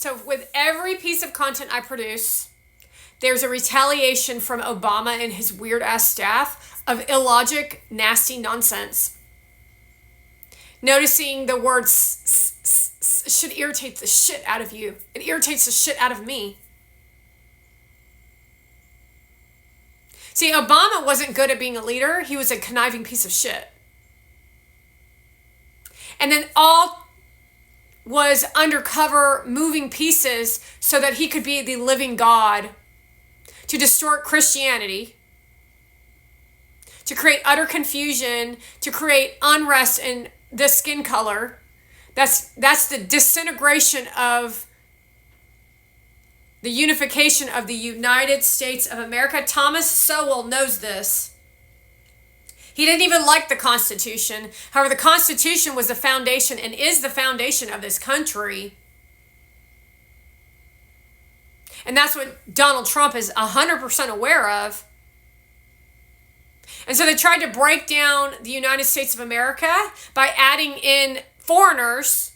So with every piece of content I produce, there's a retaliation from Obama and his weird ass staff of illogic, nasty nonsense. Noticing the word should irritate the shit out of you. It irritates the shit out of me. See, Obama wasn't good at being a leader. He was a conniving piece of shit. And then all was undercover moving pieces so that he could be the living God to distort Christianity, to create utter confusion, to create unrest in the skin color. That's the disintegration of the unification of the United States of America. Thomas Sowell knows this. He didn't even like the Constitution. However, the Constitution was the foundation and is the foundation of this country. And that's what Donald Trump is 100% aware of. And so they tried to break down the United States of America by adding in foreigners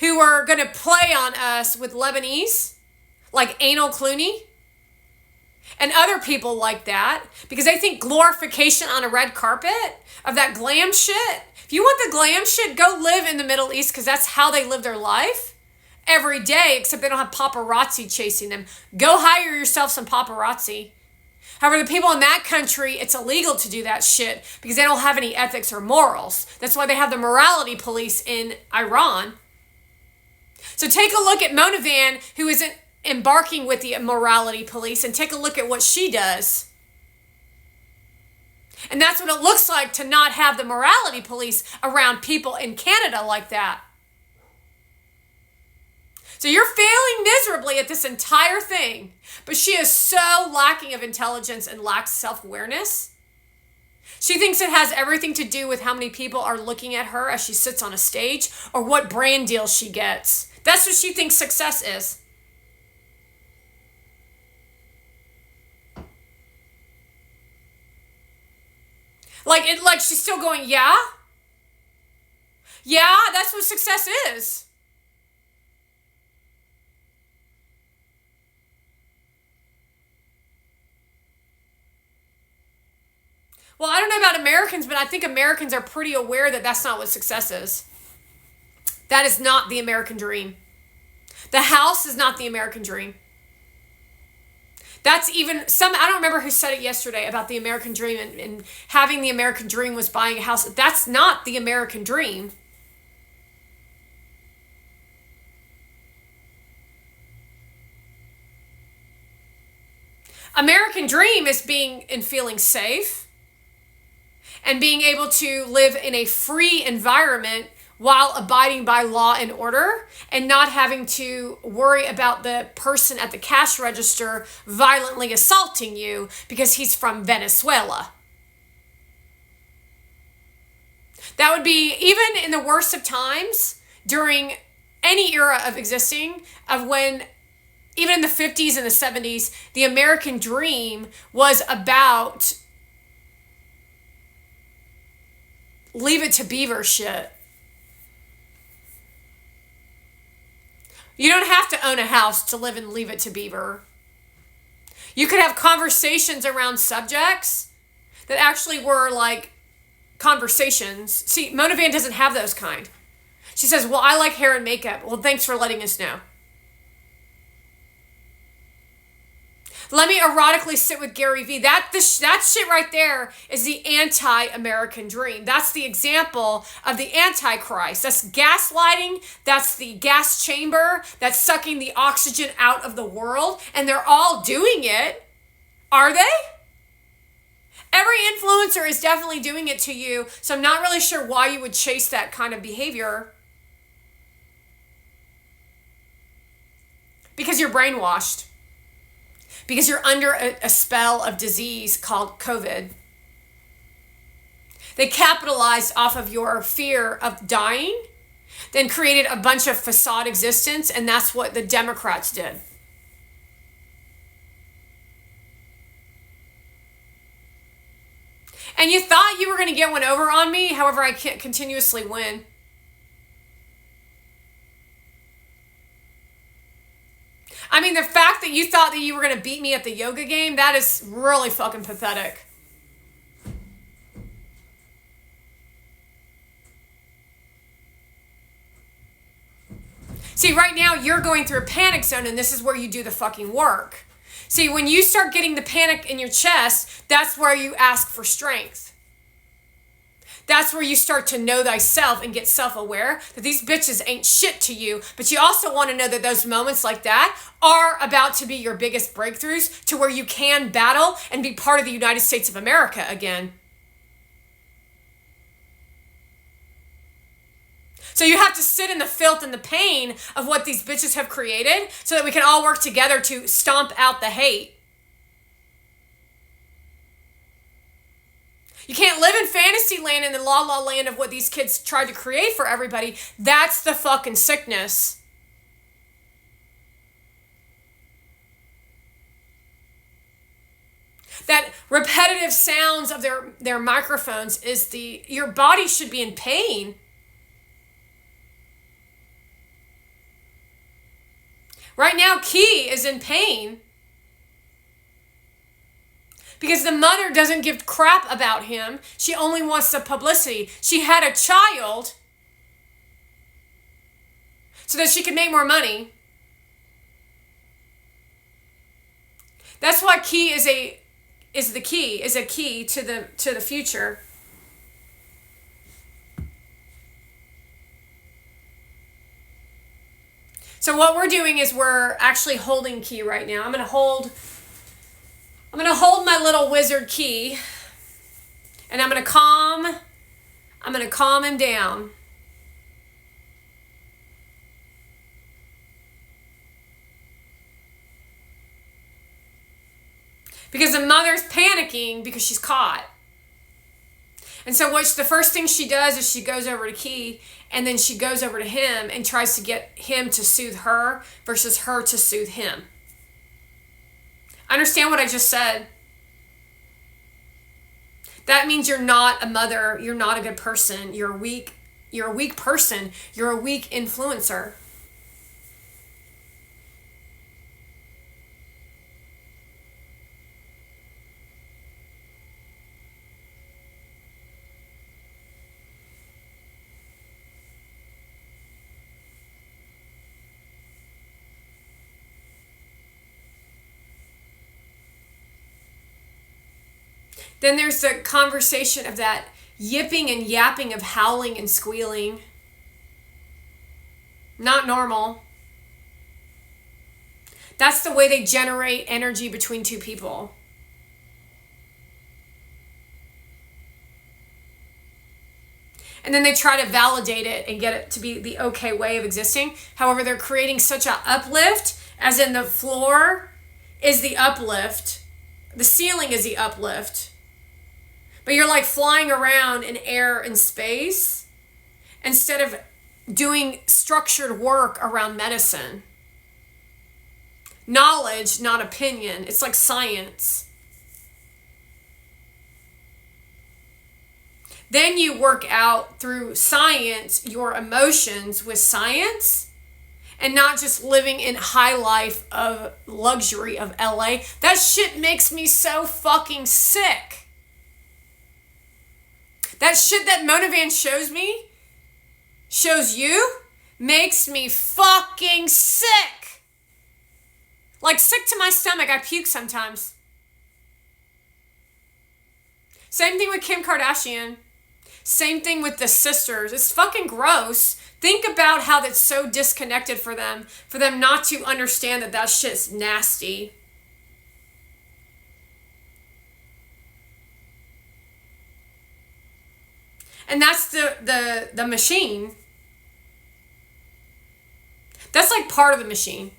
who are going to play on us with Lebanese, like Anal Clooney, and other people like that, because they think glorification on a red carpet of that glam shit. If you want the glam shit, go live in the Middle East, because that's how they live their life every day, except they don't have paparazzi chasing them. Go hire yourself some paparazzi. However, the people in that country, it's illegal to do that shit because they don't have any ethics or morals. That's why they have the morality police in Iran. So take a look at Monavon, who isn't embarking with the morality police, and take a look at what she does. And that's what it looks like to not have the morality police around people in Canada like that. So you're failing miserably at this entire thing, but she is so lacking of intelligence and lacks self-awareness. She thinks it has everything to do with how many people are looking at her as she sits on a stage or what brand deal she gets. That's what she thinks success is. Like she's still going, yeah? Yeah, that's what success is. Well, I don't know about Americans, but I think Americans are pretty aware that that's not what success is. That is not the American dream. The house is not the American dream. That's even I don't remember who said it yesterday about the American dream and having the American dream was buying a house. That's not the American dream. American dream is being and feeling safe and being able to live in a free environment while abiding by law and order and not having to worry about the person at the cash register violently assaulting you because he's from Venezuela. That would be, even in the worst of times, during any era of existing, of when, even in the 50s and the 70s, the American dream was about leave it to Beaver shit. You don't have to own a house to live in Leave It to Beaver. You could have conversations around subjects that actually were like conversations. See, Monavon doesn't have those kind. She says, well, I like hair and makeup. Well, thanks for letting us know. Let me erotically sit with Gary Vee. That shit right there is the anti-American dream. That's the example of the Antichrist. That's gaslighting. That's the gas chamber. That's sucking the oxygen out of the world. And they're all doing it. Are they? Every influencer is definitely doing it to you. So I'm not really sure why you would chase that kind of behavior. Because you're brainwashed. Because you're under a spell of disease called COVID. They capitalized off of your fear of dying, then created a bunch of facade existence, and that's what the Democrats did. And you thought you were going to get one over on me, however, I can't continuously win. I mean, the fact that you thought that you were going to beat me at the yoga game, that is really fucking pathetic. See, right now you're going through a panic zone, and this is where you do the fucking work. See, when you start getting the panic in your chest, that's where you ask for strength. That's where you start to know thyself and get self-aware that these bitches ain't shit to you. But you also want to know that those moments like that are about to be your biggest breakthroughs to where you can battle and be part of the United States of America again. So you have to sit in the filth and the pain of what these bitches have created so that we can all work together to stomp out the hate. You can't live in fantasy land in the la-la land of what these kids tried to create for everybody. That's the fucking sickness. That repetitive sounds of their microphones is your body should be in pain. Right now, Key is in pain because the mother doesn't give crap about him. She only wants the publicity. She had a child so that she could make more money. That's why Key is a key to the future. So what we're doing is we're actually holding Key right now. I'm gonna hold my little wizard Key, and I'm gonna calm him down. Because the mother's panicking because she's caught. And so the first thing she does is she goes over to Key, and then she goes over to him and tries to get him to soothe her versus her to soothe him. Understand what I just said? That means you're not a mother, you're not a good person, you're a weak person, you're a weak influencer. Then there's the conversation of that yipping and yapping of howling and squealing. Not normal. That's the way they generate energy between two people. And then they try to validate it and get it to be the okay way of existing. However, they're creating such an uplift, as in the floor is the uplift. The ceiling is the uplift. But you're like flying around in air and space instead of doing structured work around medicine. Knowledge, not opinion. It's like science. Then you work out through science your emotions with science and not just living in high life of luxury of LA. That shit makes me so fucking sick. That shit that Monovan shows you, makes me fucking sick. Like sick to my stomach. I puke sometimes. Same thing with Kim Kardashian. Same thing with the sisters. It's fucking gross. Think about how that's so disconnected for them not to understand that shit's nasty. And that's the machine. That's like part of the machine.